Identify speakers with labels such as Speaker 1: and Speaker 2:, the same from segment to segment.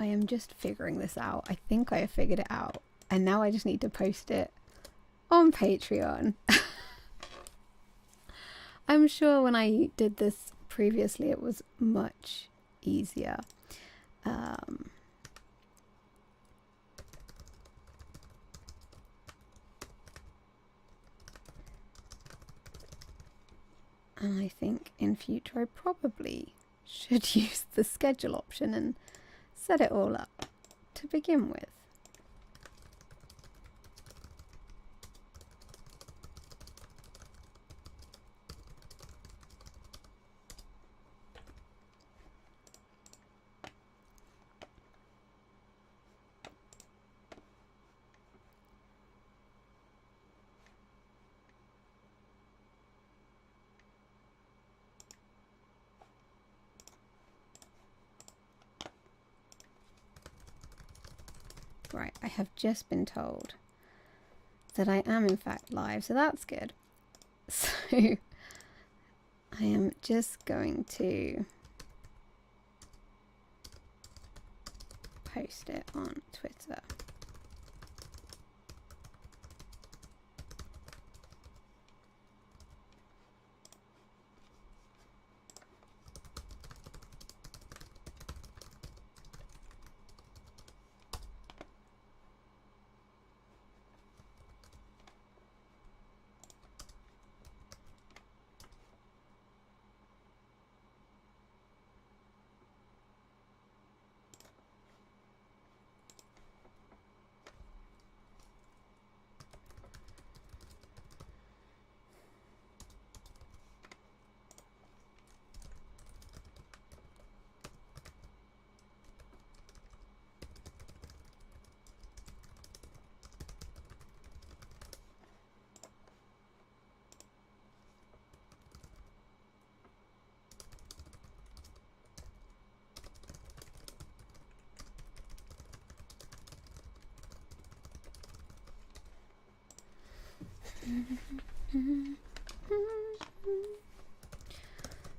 Speaker 1: I am just figuring this out. I think I have figured it out. And now I just need to post it on Patreon. I'm sure when I did this previously it was much easier. And I think in future I probably should use the schedule option and set it all up to begin with. Right, I have just been told that I am in fact live, so that's good. So I am just going to post it on Twitter.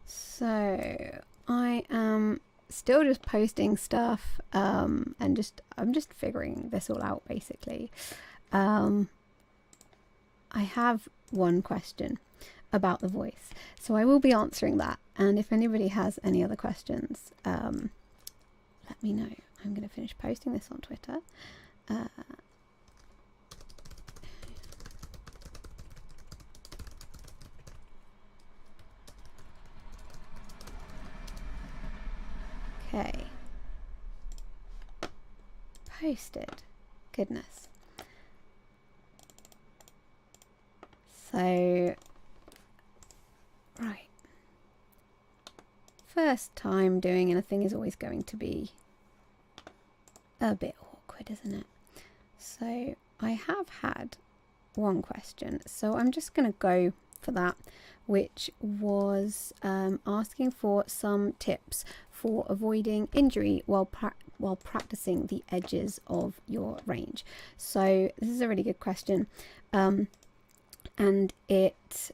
Speaker 1: So I am still just posting stuff and I'm just figuring this all out basically. I have one question about the voice, so I will be answering that, and if anybody has any other questions, let me know. I'm going to finish posting this on Twitter. Okay. Posted. Goodness. So, right. First time doing anything is always going to be a bit awkward, isn't it? So, I have had one question, so I'm just going to go for that, which was asking for some tips for avoiding injury while practicing the edges of your range. So this is a really good question, and it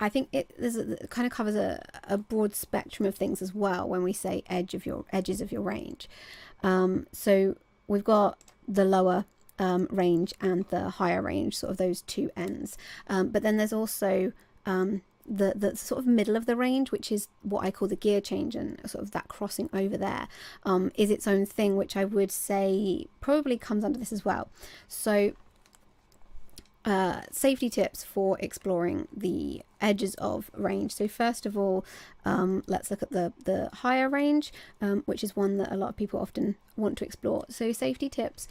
Speaker 1: I think it kind of covers a broad spectrum of things as well when we say edges of your range. So we've got the lower range and the higher range, sort of those two ends, but then there's also the sort of middle of the range, which is what I call the gear change, and sort of that crossing over there is its own thing, which I would say probably comes under this as well. So safety tips for exploring the edges of range. So first of all, let's look at the higher range, which is one that a lot of people often want to explore. So safety tips,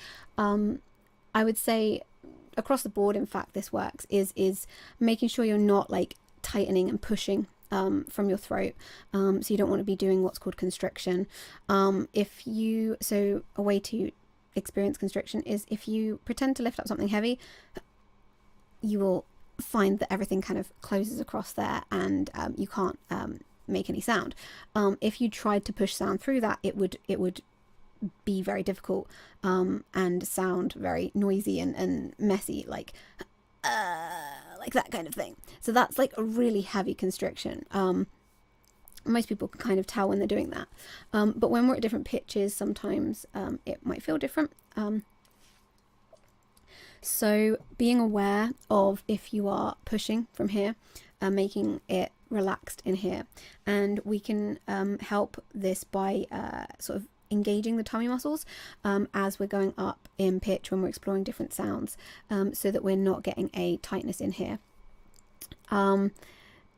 Speaker 1: I would say across the board, in fact, this works, is making sure you're not like tightening and pushing from your throat. So you don't want to be doing what's called constriction. So a way to experience constriction is if you pretend to lift up something heavy, you will find that everything kind of closes across there, and you can't make any sound. If you tried to push sound through that, it would be very difficult and sound very noisy and messy, like that kind of thing. So that's like a really heavy constriction. Most people can kind of tell when they're doing that. But when we're at different pitches, sometimes it might feel different. So being aware of if you are pushing from here, making it relaxed in here, and we can help this by sort of engaging the tummy muscles as we're going up in pitch when we're exploring different sounds, so that we're not getting a tightness in here.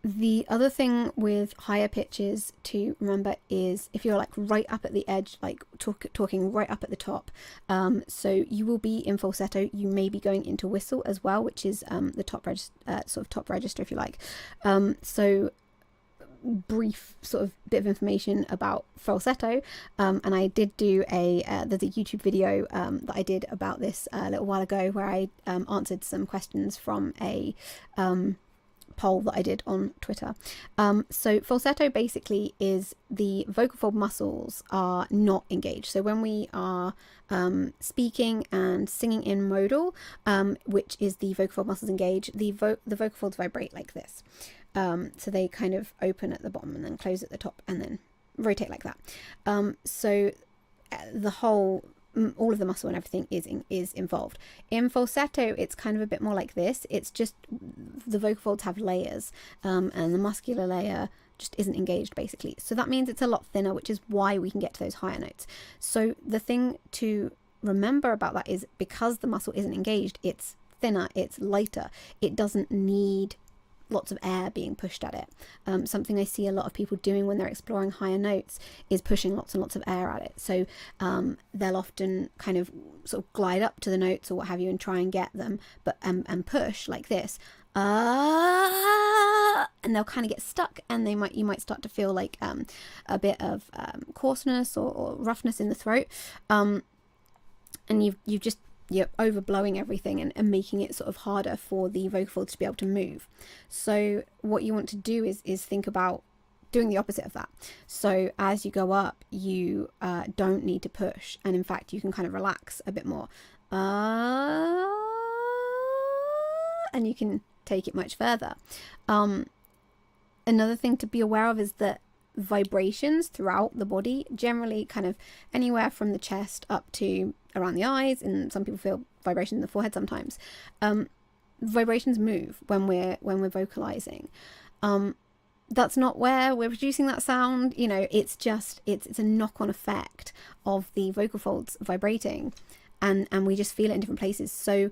Speaker 1: The other thing with higher pitches to remember is if you're like right up at the edge, like talking right up at the top, so you will be in falsetto. You may be going into whistle as well, which is the top sort of top register, if you like. So brief sort of bit of information about falsetto, and I did do there's a YouTube video that I did about this a little while ago, where I answered some questions from a poll that I did on Twitter. So falsetto basically is the vocal fold muscles are not engaged. So when we are speaking and singing in modal, which is the vocal fold muscles engaged, the vocal folds vibrate like this. So they kind of open at the bottom and then close at the top and then rotate like that. So the whole, all of the muscle and everything is involved. In falsetto, it's kind of a bit more like this. It's just the vocal folds have layers, and the muscular layer just isn't engaged basically. So that means it's a lot thinner, which is why we can get to those higher notes. So the thing to remember about that is because the muscle isn't engaged, it's thinner, it's lighter. It doesn't need lots of air being pushed at it. Something I see a lot of people doing when they're exploring higher notes is pushing lots and lots of air at it. So they'll often kind of sort of glide up to the notes or what have you and try and get them, but and push like this, and they'll kind of get stuck, and you might start to feel like a bit of coarseness or roughness in the throat, and you're overblowing everything and making it sort of harder for the vocal folds to be able to move. So what you want to do is think about doing the opposite of that. So as you go up, you don't need to push, and in fact you can kind of relax a bit more, and you can take it much further. Another thing to be aware of is that vibrations throughout the body, generally kind of anywhere from the chest up to around the eyes, and some people feel vibration in the forehead sometimes. Vibrations move when we're vocalizing. That's not where we're producing that sound, you know. It's a knock-on effect of the vocal folds vibrating, and we just feel it in different places. So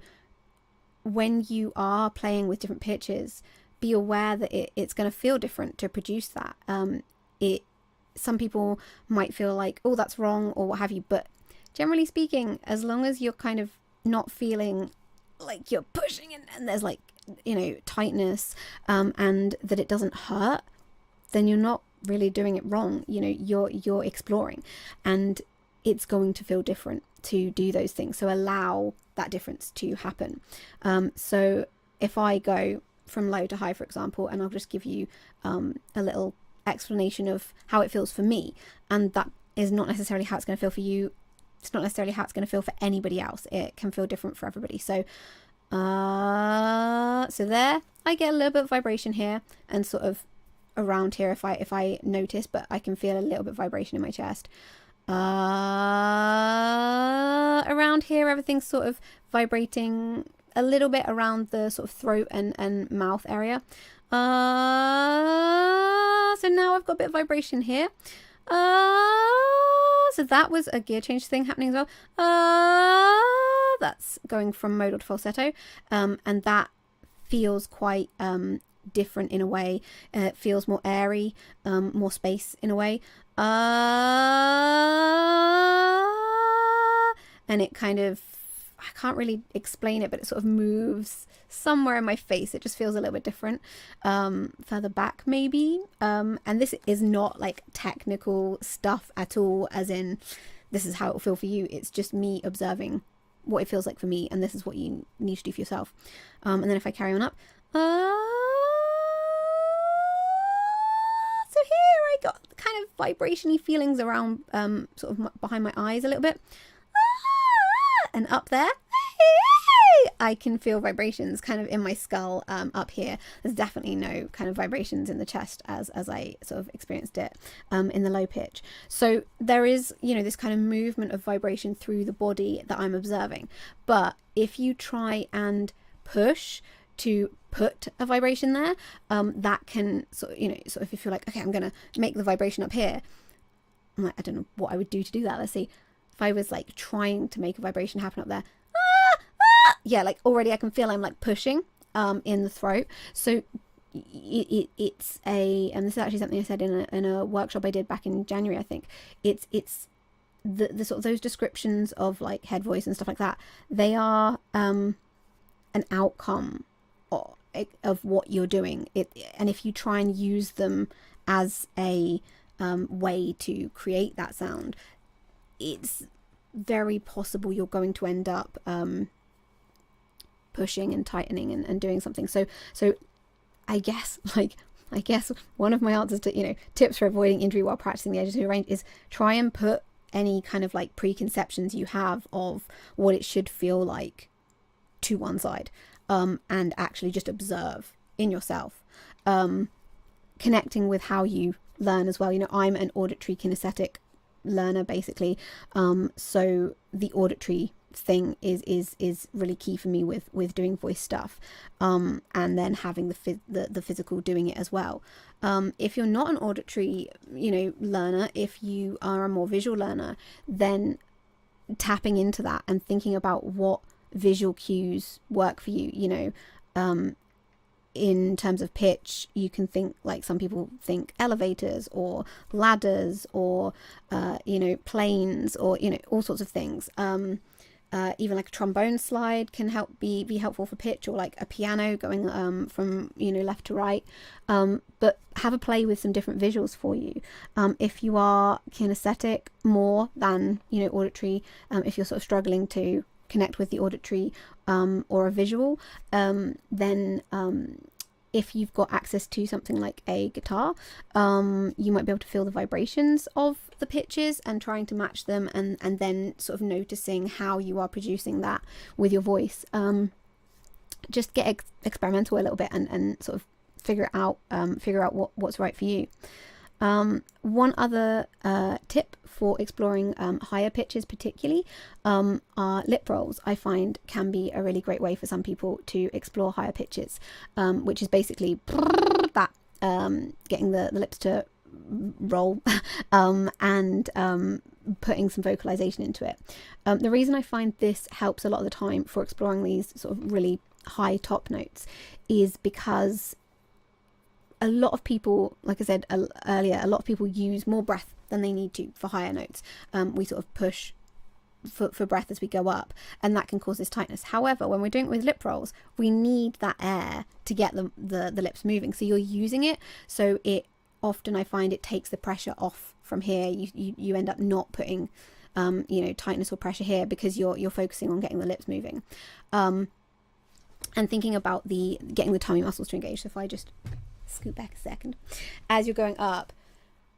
Speaker 1: when you are playing with different pitches, be aware that it's going to feel different to produce that. Some people might feel like, oh, that's wrong or what have you, but generally speaking, as long as you're kind of not feeling like you're pushing and there's like, you know, tightness, and that it doesn't hurt, then you're not really doing it wrong. You know, you're exploring, and it's going to feel different to do those things. So allow that difference to happen. So if I go from low to high, for example, and I'll just give you a little explanation of how it feels for me, and that is not necessarily how it's going to feel for you. It's not necessarily how it's going to feel for anybody else. It can feel different for everybody. So so there I get a little bit of vibration here, and sort of around here if I notice, but I can feel a little bit of vibration in my chest. Around here everything's sort of vibrating a little bit around the sort of throat and mouth area. So now I've got a bit of vibration here. So that was a gear change thing happening as well. That's going from modal to falsetto, and that feels quite different in a way. It feels more airy, more space in a way. And it kind of, I can't really explain it, but it sort of moves somewhere in my face. It just feels a little bit different, further back maybe. And this is not like technical stuff at all, as in this is how it will feel for you. It's just me observing what it feels like for me, and this is what you need to do for yourself. And then if I carry on up, so here I got kind of vibration-y feelings around sort of behind my eyes a little bit, and up there, I can feel vibrations kind of in my skull up here. There's definitely no kind of vibrations in the chest as I sort of experienced it in the low pitch. So there is, you know, this kind of movement of vibration through the body that I'm observing. But if you try and push to put a vibration there, that can sort of, you know, sort of if you're like, okay, I'm going to make the vibration up here. I'm like, I don't know what I would do to do that. Let's see. If I was like trying to make a vibration happen up there, yeah, like already I can feel I'm like pushing in the throat. So it's and this is actually something I said in a workshop I did back in January, I think. It's the sort of those descriptions of like head voice and stuff like that, they are an outcome of what you're doing. And if you try and use them as a way to create that sound, it's very possible you're going to end up pushing and tightening and doing something. So I guess one of my answers to, you know, tips for avoiding injury while practicing the edges of your range is try and put any kind of like preconceptions you have of what it should feel like to one side, and actually just observe in yourself, connecting with how you learn as well. You know, I'm an auditory kinesthetic learner basically, so the auditory thing is really key for me with doing voice stuff, and then having the physical doing it as well. If you're not an auditory, you know, learner, if you are a more visual learner, then tapping into that and thinking about what visual cues work for you. You know, in terms of pitch, you can think like some people think elevators or ladders or you know, planes, or you know, all sorts of things. Even like a trombone slide can be helpful for pitch, or like a piano going from, you know, left to right. But have a play with some different visuals for you. If you are kinesthetic more than, you know, auditory, if you're sort of struggling to connect with the auditory or a visual, then if you've got access to something like a guitar, you might be able to feel the vibrations of the pitches and trying to match them, and then sort of noticing how you are producing that with your voice. Just get experimental a little bit and sort of figure out what's right for you. One other tip for exploring higher pitches particularly are lip rolls. I find can be a really great way for some people to explore higher pitches, which is basically that, getting the lips to roll and putting some vocalization into it. The reason I find this helps a lot of the time for exploring these sort of really high top notes is because a lot of people, like I said earlier, a lot of people use more breath than they need to for higher notes. We sort of push for breath as we go up, and that can cause this tightness. However, when we're doing it with lip rolls, we need that air to get the lips moving. So you're using it, so it often, I find, it takes the pressure off from here. You end up not putting you know, tightness or pressure here because you're focusing on getting the lips moving, and thinking about getting the tummy muscles to engage. So if I just scoot back a second, as you're going up,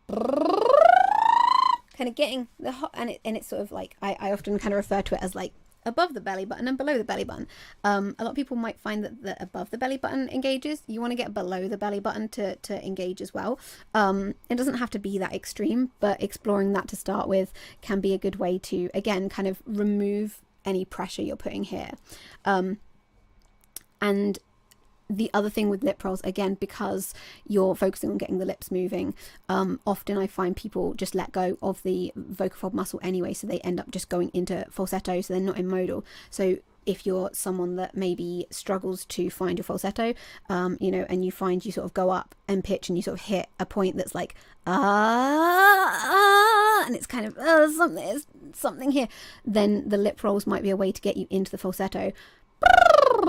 Speaker 1: kind of getting the hot, and it's sort of like, I often kind of refer to it as like above the belly button and below the belly button. A lot of people might find that the above the belly button engages. You want to get below the belly button to engage as well. It doesn't have to be that extreme, but exploring that to start with can be a good way to, again, kind of remove any pressure you're putting here. And the other thing with lip rolls, again, because you're focusing on getting the lips moving, often I find people just let go of the vocal fold muscle anyway, so they end up just going into falsetto, so they're not in modal. So if you're someone that maybe struggles to find your falsetto, you know, and you find you sort of go up and pitch and you sort of hit a point that's like and it's kind of something here, then the lip rolls might be a way to get you into the falsetto,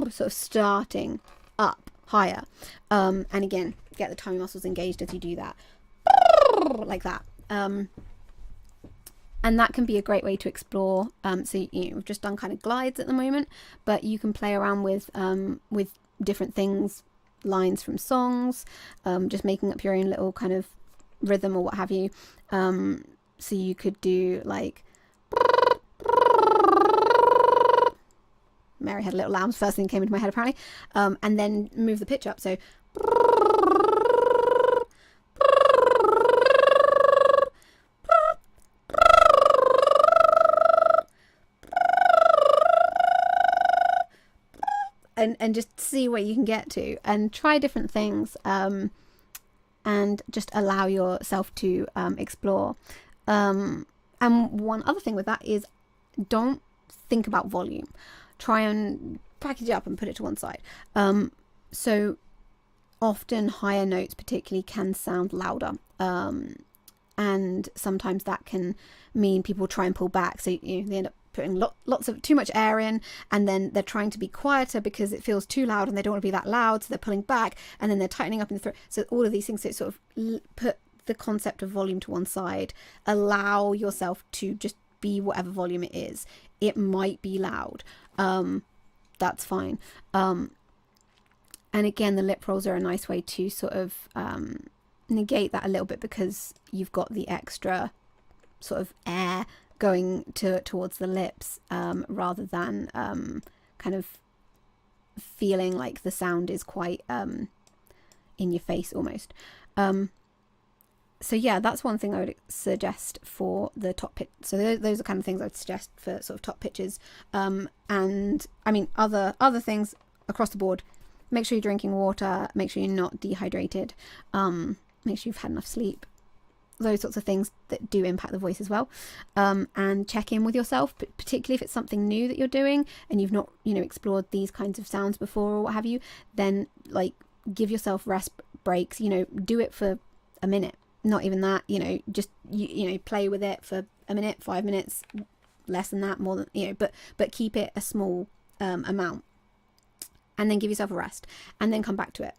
Speaker 1: sort of starting up higher, and again, get the tummy muscles engaged as you do that, like that, and that can be a great way to explore. So you know, we've just done kind of glides at the moment, but you can play around with different things, lines from songs, just making up your own little kind of rhythm or what have you. So you could do like Mary Had Little Lambs, first thing that came into my head apparently. And then move the pitch up. So and just see where you can get to, and try different things, and just allow yourself to explore. And one other thing with that is, don't think about volume. Try and package it up and put it to one side. So often higher notes particularly can sound louder, and sometimes that can mean people try and pull back, so they end up putting lots of too much air in, and then they're trying to be quieter because it feels too loud and they don't want to be that loud, so they're pulling back, and then they're tightening up in the throat. So all of these things, so sort of put the concept of volume to one side. Allow yourself to just be whatever volume it is. It might be loud, that's fine. And again, the lip rolls are a nice way to sort of negate that a little bit, because you've got the extra sort of air going towards the lips, rather than kind of feeling like the sound is quite in your face almost. So yeah, that's one thing I would suggest for the top pitch. So those are kind of things I'd suggest for sort of top pitches. And I mean, other things across the board. Make sure you're drinking water. Make sure you're not dehydrated. Make sure you've had enough sleep. Those sorts of things that do impact the voice as well. And check in with yourself, but particularly if it's something new that you're doing and you've not, explored these kinds of sounds before or what have you, then like give yourself rest breaks. Do it for a minute. Not even that, just play with it for a minute, 5 minutes, less than that, more than, but keep it a small amount, and then give yourself a rest, and then come back to it.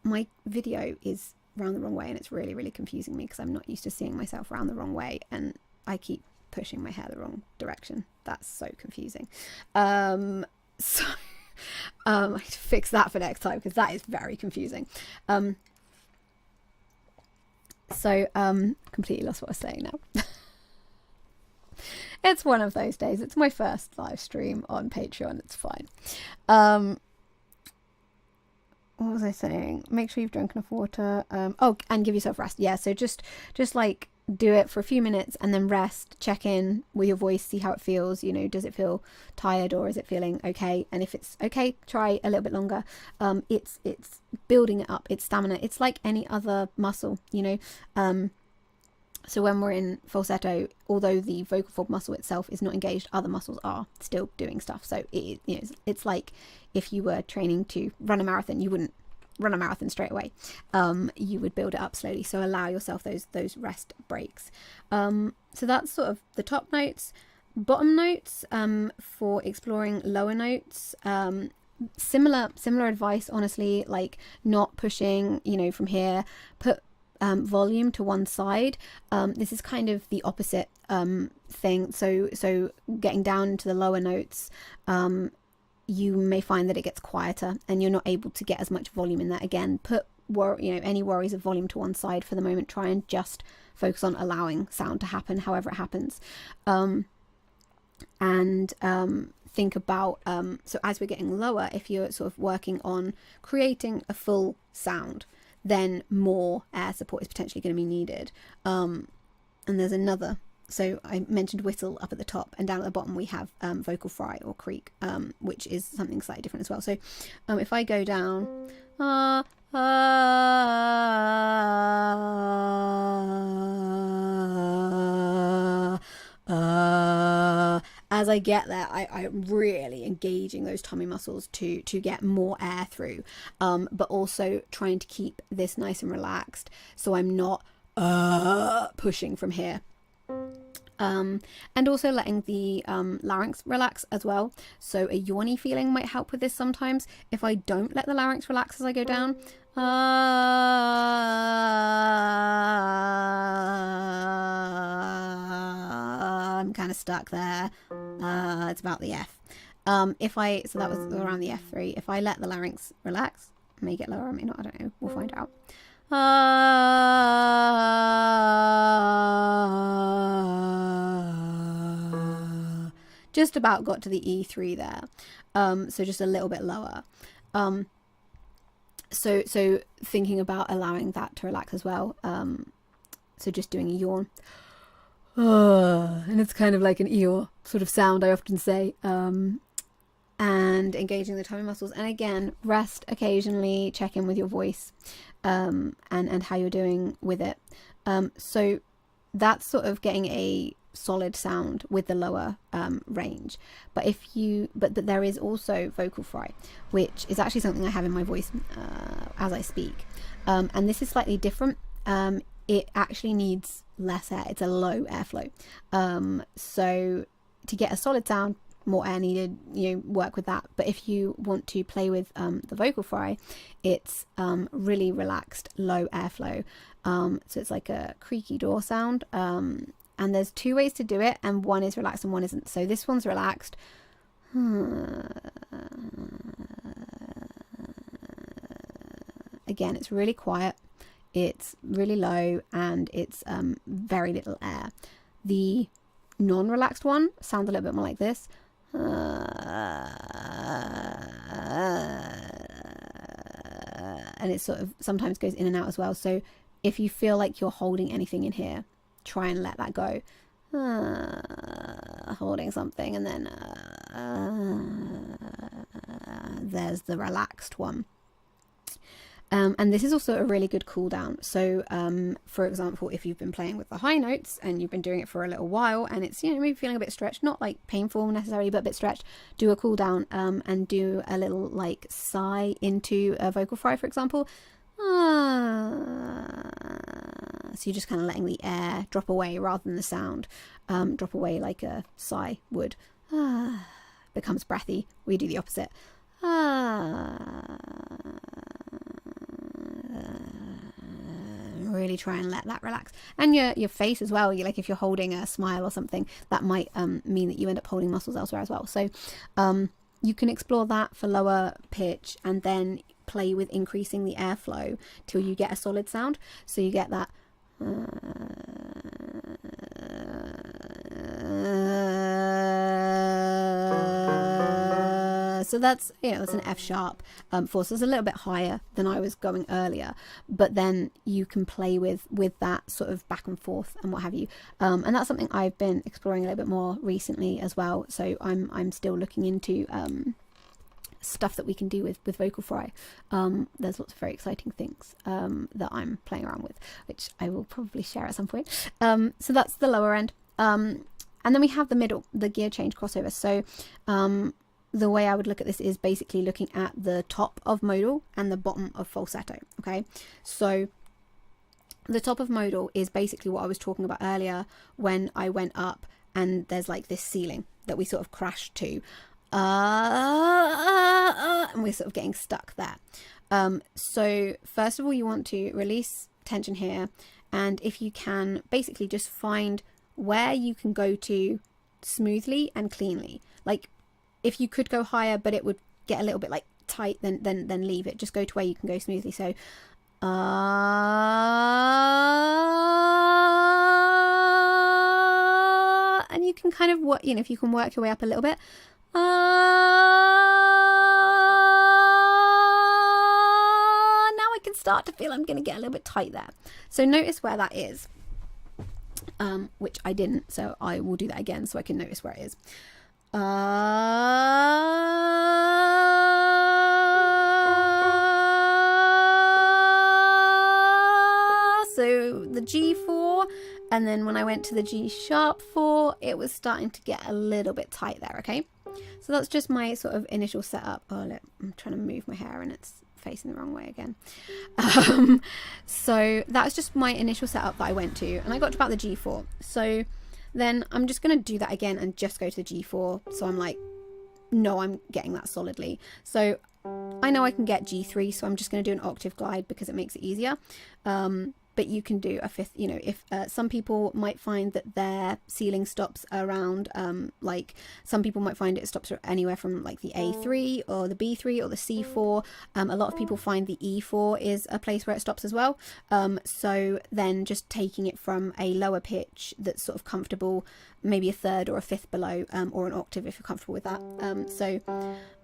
Speaker 1: My video is round the wrong way, and it's really, really confusing me because I'm not used to seeing myself round the wrong way, and I keep pushing my hair the wrong direction. That's so confusing. So I have to fix that for next time, because that is very confusing. So completely lost what I was saying now. It's one of those days. It's my first live stream on Patreon. It's fine. What was I saying? Make sure you've drunk enough water. And give yourself rest. Yeah, so just like do it for a few minutes and then rest. Check in with your voice, see how it feels. Does it feel tired, or is it feeling okay? And if it's okay, try a little bit longer. It's building it up. It's stamina. It's like any other muscle, So when we're in falsetto, although the vocal fold muscle itself is not engaged, other muscles are still doing stuff. So it's like if you were training to run a marathon, you wouldn't run a marathon straight away. You would build it up slowly. So allow yourself those rest breaks. So that's sort of the top notes. Bottom notes, for exploring lower notes, similar advice, honestly, like not pushing, from here. Put volume to one side. This is kind of the opposite thing. So getting down into the lower notes, you may find that it gets quieter and you're not able to get as much volume in there. Again, put any worries of volume to one side for the moment. Try and just focus on allowing sound to happen however it happens. And think about, so as we're getting lower, if you're sort of working on creating a full sound, then more air support is potentially going to be needed. And there's another, so I mentioned whistle up at the top, and down at the bottom we have vocal fry or creak, which is something slightly different as well. So if I go down, as I get there, I'm really engaging those tummy muscles to get more air through, but also trying to keep this nice and relaxed, so I'm not pushing from here. And also letting the larynx relax as well. So a yawny feeling might help with this sometimes. If I don't let the larynx relax as I go down, I'm kind of stuck there. It's about the F. So that was around the F3. If I let the larynx relax, I may get lower, I may not, I don't know. We'll find out. just about got to the E3 there. So just a little bit lower. So thinking about allowing that to relax as well. So just doing a yawn. And it's kind of like an Eeyore sort of sound, I often say. And engaging the tummy muscles. And again, rest occasionally, check in with your voice, and how you're doing with it. So that's sort of getting a solid sound with the lower range. But there is also vocal fry, which is actually something I have in my voice as I speak. And this is slightly different. It actually needs less air. It's a low airflow. So to get a solid sound, more air needed, work with that. But if you want to play with the vocal fry, it's really relaxed, low airflow. So it's like a creaky door sound. And there's 2 ways to do it, and one is relaxed and one isn't. So this one's relaxed. Again, it's really quiet, it's really low, and it's very little air. The non-relaxed one sounds a little bit more like this. And it sort of sometimes goes in and out as well. So if you feel like you're holding anything in here, try and let that go. Holding something, and then there's the relaxed one. And this is also a really good cool down. So for example, if you've been playing with the high notes and you've been doing it for a little while and it's maybe feeling a bit stretched, not like painful necessarily, but a bit stretched, do a cool down and do a little like sigh into a vocal fry, for example. So you're just kind of letting the air drop away rather than the sound drop away like a sigh would. Becomes breathy. We do the opposite. Really try and let that relax. And your face as well. Like if you're holding a smile or something, that might mean that you end up holding muscles elsewhere as well. So you can explore that for lower pitch and then play with increasing the airflow till you get a solid sound. So you get that so that's that's an F sharp four, so it's a little bit higher than I was going earlier, but then you can play with that sort of back and forth and what have you, and that's something I've been exploring a little bit more recently as well. So I'm still looking into stuff that we can do with vocal fry. There's lots of very exciting things that I'm playing around with, which I will probably share at some point. So that's the lower end, and then we have the middle, the gear change crossover. So the way I would look at this is basically looking at the top of modal and the bottom of falsetto. Okay, so the top of modal is basically what I was talking about earlier when I went up and there's like this ceiling that we sort of crashed to. And we're sort of getting stuck there. So first of all, you want to release tension here, and if you can, basically just find where you can go to smoothly and cleanly. Like if you could go higher but it would get a little bit like tight, then leave it. Just go to where you can go smoothly. So and you can kind of work, if you can work your way up a little bit. Now I can start to feel I'm going to get a little bit tight there. So notice where that is, which I didn't, so I will do that again so I can notice where it is. So the G4, and then when I went to the G sharp 4, it was starting to get a little bit tight there, okay? So that's just my sort of initial setup. Oh, look, I'm trying to move my hair and it's facing the wrong way again. So that's just my initial setup that I went to, and I got to about the G4. So then I'm just going to do that again and just go to the G4. So I'm like, no, I'm getting that solidly. So I know I can get G3, so I'm just going to do an octave glide because it makes it easier. but you can do a fifth. You know, if some people might find that their ceiling stops around, like some people might find it stops anywhere from like the A3 or the B3 or the C4. A lot of people find the E4 is a place where it stops as well. So then just taking it from a lower pitch that's sort of comfortable, maybe a third or a fifth below, or an octave if you're comfortable with that. So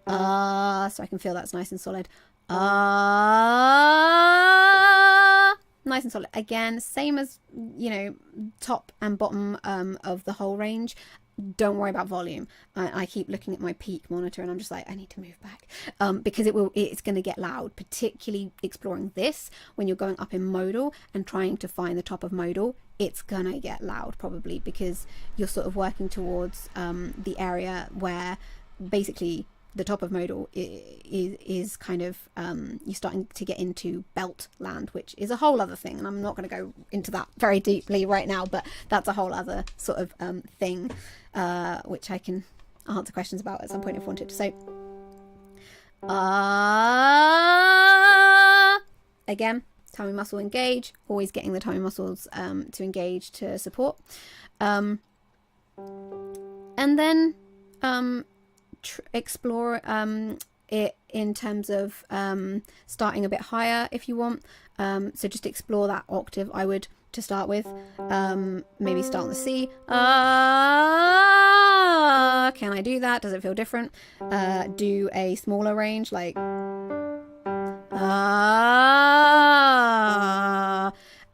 Speaker 1: I can feel that's nice and solid. Nice and solid. Again, same as, you know, top and bottom of the whole range. Don't worry about volume. I keep looking at my peak monitor and I'm just like, I need to move back, because it's going to get loud, particularly exploring this when you're going up in modal and trying to find the top of modal. It's gonna get loud probably because you're sort of working towards the area where basically the top of modal is kind of you're starting to get into belt land, which is a whole other thing, and I'm not going to go into that very deeply right now, but that's a whole other sort of thing which I can answer questions about at some point if wanted. So again, tummy muscle engage, always getting the tummy muscles to engage to support, and then explore it in terms of starting a bit higher if you want. So just explore that octave, I would, to start with. Maybe start on the C. Can I do that? Does it feel different? Do a smaller range, like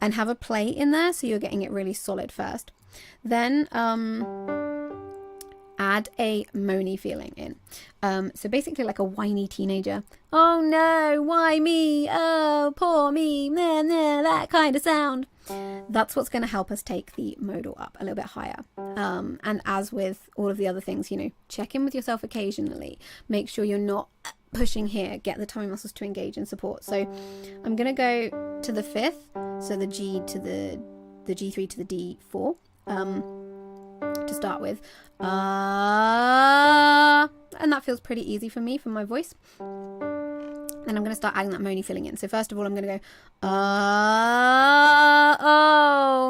Speaker 1: and have a play in there so you're getting it really solid first. Then add a moany feeling in. So basically like a whiny teenager. Oh no, why me? Oh, poor me. Nah, nah, that kind of sound. That's what's going to help us take the modal up a little bit higher. And as with all of the other things, you know, check in with yourself occasionally. Make sure you're not pushing here. Get the tummy muscles to engage and support. So I'm going to go to the fifth. So the G to the G3 to the D4. To start with, and that feels pretty easy for me, for my voice. Then I'm going to start adding that moany feeling in. So first of all, I'm going to go oh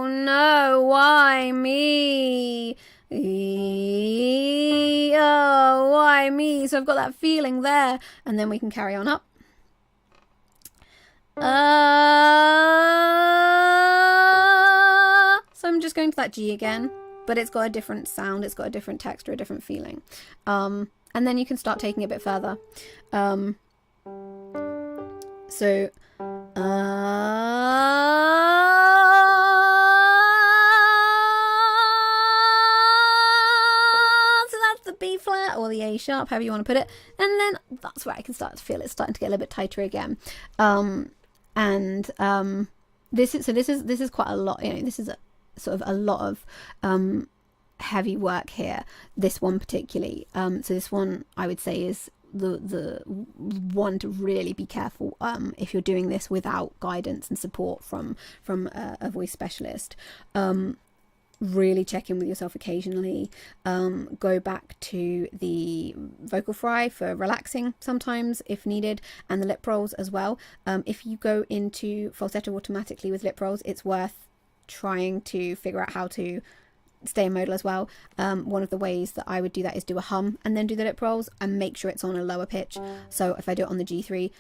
Speaker 1: no, why me? Oh, why me? So I've got that feeling there, and then we can carry on up. So I'm just going to that G again, but it's got a different sound, it's got a different texture, a different feeling. And then you can start taking it a bit further. So that's the B flat or the A sharp, however you want to put it. And then that's where I can start to feel it's starting to get a little bit tighter again. This is quite a lot, you know, this is a sort of a lot of heavy work here, this one particularly. So this one I would say is the one to really be careful if you're doing this without guidance and support from a voice specialist. Really check in with yourself occasionally. Go back to the vocal fry for relaxing sometimes if needed, and the lip rolls as well. If you go into falsetto automatically with lip rolls, it's worth trying to figure out how to stay in modal as well. One of the ways that I would do that is do a hum and then do the lip rolls and make sure it's on a lower pitch. So if I do it on the G3,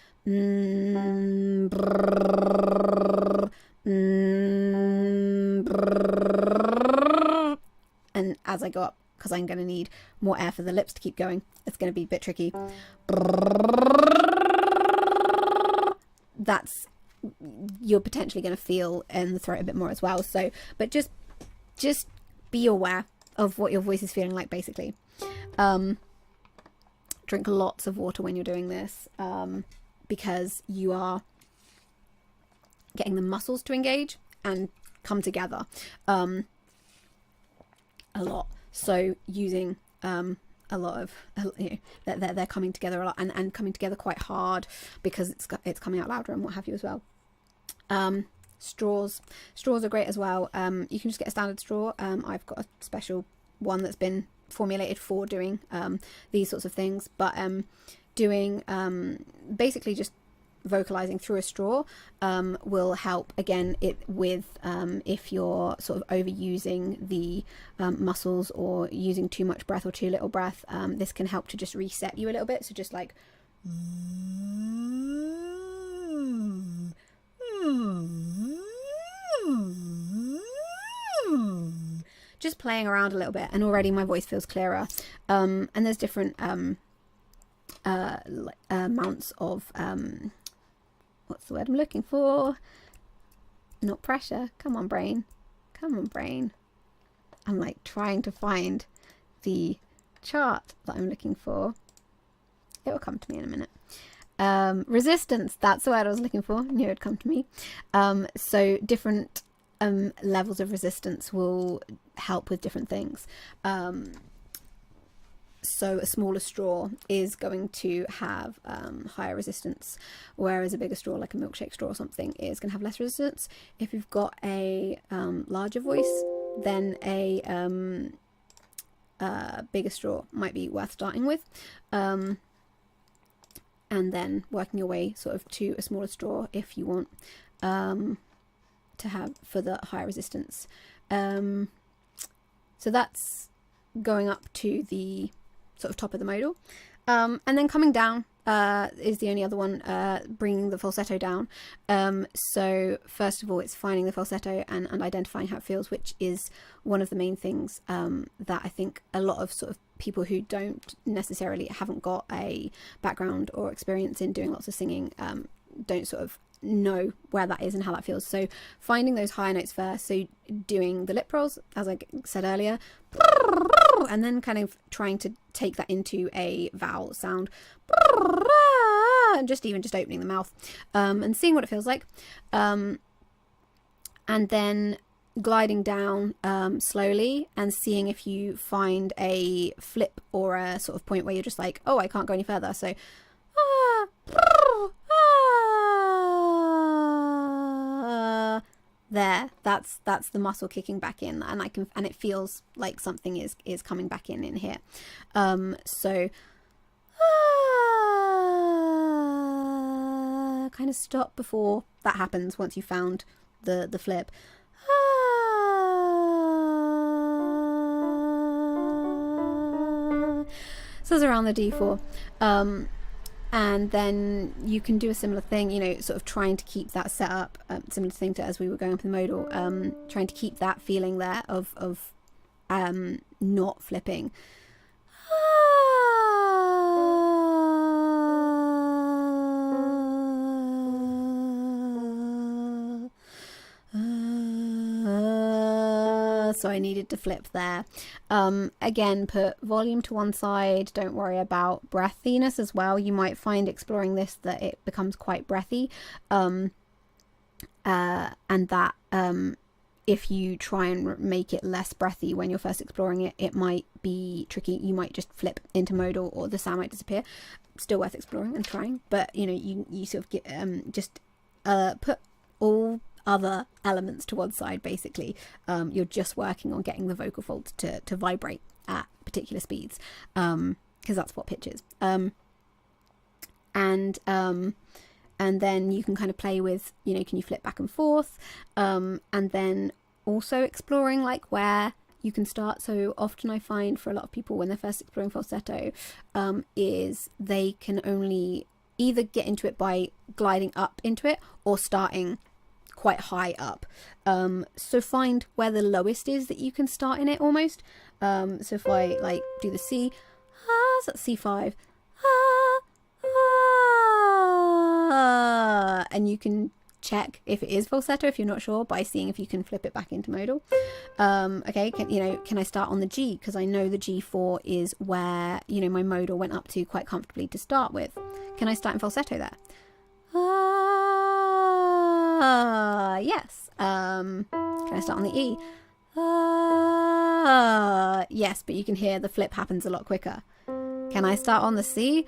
Speaker 1: and as I go up, because I'm going to need more air for the lips to keep going, it's going to be a bit tricky. That's, you're potentially going to feel in the throat a bit more as well. So, but just be aware of what your voice is feeling like, basically. Drink lots of water when you're doing this, because you are getting the muscles to engage and come together a lot. So using a lot of, you know, they're coming together a lot and coming together quite hard because it's coming out louder and what have you as well. Straws are great as well. You can just get a standard straw. I've got a special one that's been formulated for doing these sorts of things, but doing basically just vocalizing through a straw will help again if you're sort of overusing the muscles or using too much breath or too little breath. This can help to just reset you a little bit. So just like just playing around a little bit, and already my voice feels clearer. And there's different amounts of what's the word I'm looking for? Not pressure. Come on, brain. Come on, brain. I'm like trying to find the chart that I'm looking for. It will come to me in a minute. Resistance, that's the word I was looking for. Knew it would come to me. So different levels of resistance will help with different things. So a smaller straw is going to have higher resistance, whereas a bigger straw, like a milkshake straw or something, is going to have less resistance. If you've got a larger voice, then a bigger straw might be worth starting with. And then working your way sort of to a smaller straw if you want to have for the higher resistance. So that's going up to the sort of top of the modal. And then coming down is the only other one, bringing the falsetto down. So first of all, it's finding the falsetto and identifying how it feels, which is one of the main things that I think a lot of sort of people who haven't got a background or experience in doing lots of singing don't sort of know where that is and how that feels. So finding those higher notes first, so doing the lip rolls, as I said earlier, and then kind of trying to take that into a vowel sound, and just opening the mouth and seeing what it feels like, and then gliding down slowly and seeing if you find a flip or a sort of point where you're just like, oh, I can't go any further. So there, that's the muscle kicking back in, and it feels like something is coming back in here. So kind of stop before that happens once you found the flip. So it's around the D4. And then you can do a similar thing, sort of trying to keep that set up, similar thing to as we were going up in the modal, trying to keep that feeling there of not flipping. So I needed to flip there. Again, put volume to one side. Don't worry about breathiness as well. You might find exploring this that it becomes quite breathy, and that if you try and make it less breathy when you're first exploring it, it might be tricky. You might just flip into modal or the sound might disappear. Still worth exploring and trying, but you sort of get put all other elements to one side. Basically, you're just working on getting the vocal folds to vibrate at particular speeds, because that's what pitch is. And then you can kind of play with, can you flip back and forth, and then also exploring like where you can start. So often I find for a lot of people when they're first exploring falsetto, is they can only either get into it by gliding up into it or starting quite high up. So find where the lowest is that you can start in it almost. So if I like do the C, so that's C5, and you can check if it is falsetto if you're not sure by seeing if you can flip it back into modal. Okay, can I start on the G, because I know the G4 is where my modal went up to quite comfortably to start with. Can I start in falsetto there? Yes. Can I start on the E? Yes, but you can hear the flip happens a lot quicker. Can I start on the C?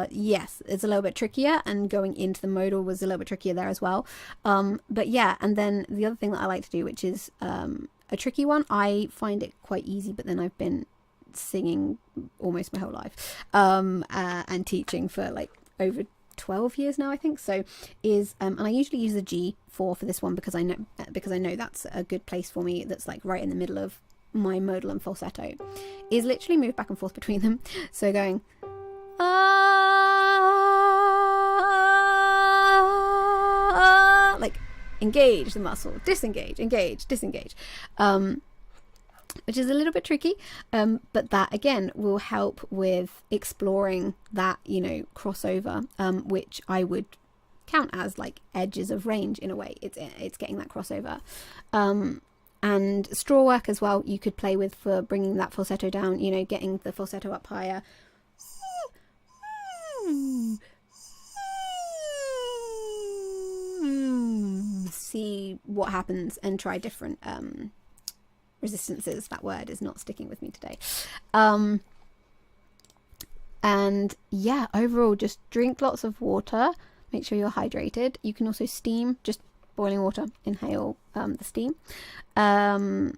Speaker 1: Yes, it's a little bit trickier, and going into the modal was a little bit trickier there as well. But yeah, and then the other thing that I like to do, which is a tricky one, I find it quite easy, but then I've been singing almost my whole life, and teaching for like over 12 years now, I think. So is and I usually use the G4 for this one because I know that's a good place for me, that's like right in the middle of my modal and falsetto, is literally move back and forth between them. So going like engage the muscle, disengage, engage, disengage, which is a little bit tricky, but that again will help with exploring that, you know, crossover, which I would count as like edges of range in a way. It's getting that crossover, and straw work as well you could play with for bringing that falsetto down, you know, getting the falsetto up higher. See what happens and try different resistances. That word is not sticking with me today. And yeah, overall, just drink lots of water, make sure you're hydrated. You can also steam, just boiling water, inhale the steam. Don't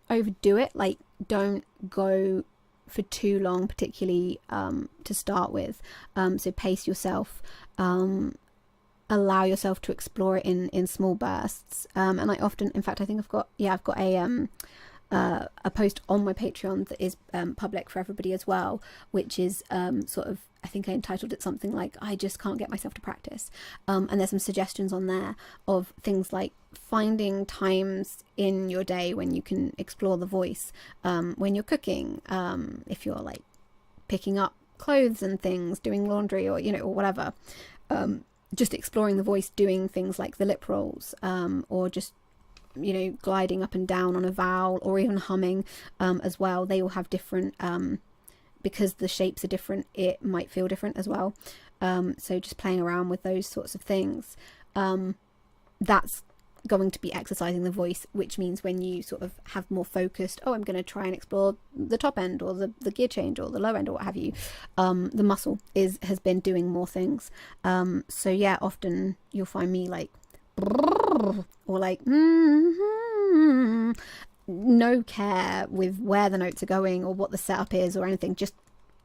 Speaker 1: overdo it, like don't go for too long, particularly to start with. So pace yourself, allow yourself to explore it in small bursts. And I often, in fact, I think I've got a post on my Patreon that is public for everybody as well, which is sort of, I think I entitled it something like I just can't get myself to practice, and there's some suggestions on there of things like finding times in your day when you can explore the voice, when you're cooking, if you're like picking up clothes and things, doing laundry, or you know, or whatever, just exploring the voice, doing things like the lip rolls, or just, you know, gliding up and down on a vowel, or even humming as well. They all have different, because the shapes are different, it might feel different as well. So just playing around with those sorts of things, that's going to be exercising the voice, which means when you sort of have more focused, I'm going to try and explore the top end or the gear change or the low end or what have you, the muscle has been doing more things. So yeah, often you'll find me like or like no care with where the notes are going or what the setup is or anything, just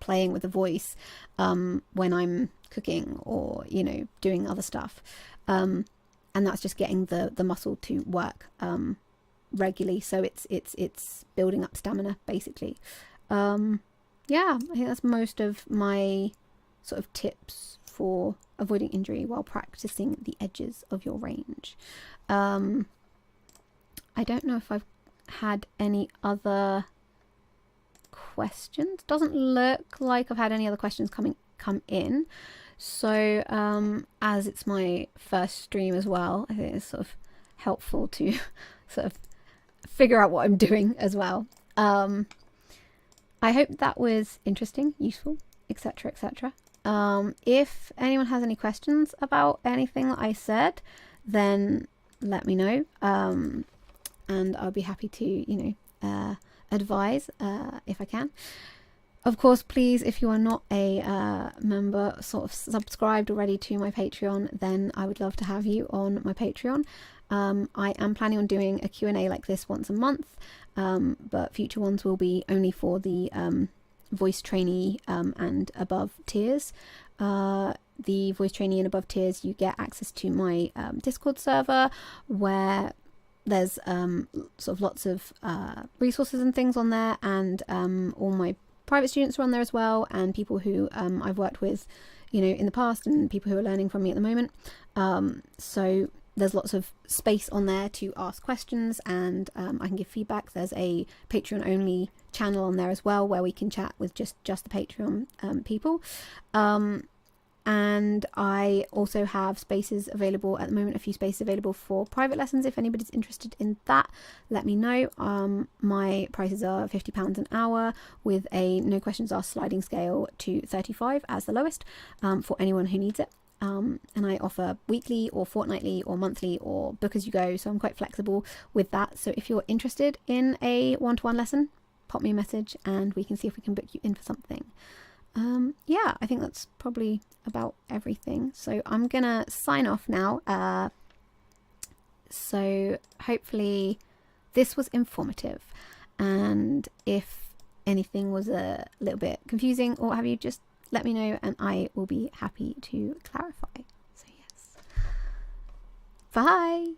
Speaker 1: playing with the voice when I'm cooking or, you know, doing other stuff, and that's just getting the muscle to work regularly, so it's building up stamina basically. Yeah, I think that's most of my sort of tips for avoiding injury while practicing the edges of your range. I don't know if I've had any other questions. Doesn't look like I've had any other questions come in. So as it's my first stream as well, I think it's sort of helpful to sort of figure out what I'm doing as well. I hope that was interesting, useful, etc, etc. If anyone has any questions about anything that I said, then let me know, and I'll be happy to, you know, advise if I can. Of course, please, if you are not a member, sort of subscribed already to my Patreon, then I would love to have you on my Patreon. I am planning on doing a Q&A like this once a month, but future ones will be only for the voice trainee and above tiers. The voice trainee and above tiers, you get access to my Discord server, where there's sort of lots of resources and things on there, and all my private students are on there as well, and people who I've worked with, you know, in the past, and people who are learning from me at the moment. So there's lots of space on there to ask questions, and I can give feedback. There's a Patreon only channel on there as well, where we can chat with just the Patreon people. And I also have spaces available at the moment, a few spaces available for private lessons. If anybody's interested in that, let me know. My prices are £50 an hour with a no questions asked sliding scale to 35 as the lowest, for anyone who needs it. And I offer weekly or fortnightly or monthly or book as you go, so I'm quite flexible with that. So if you're interested in a one-to-one lesson, pop me a message and we can see if we can book you in for something. Yeah, I think that's probably about everything. So I'm gonna sign off now. So hopefully this was informative, and if anything was a little bit confusing or what have you, just let me know and I will be happy to clarify. So yes, bye.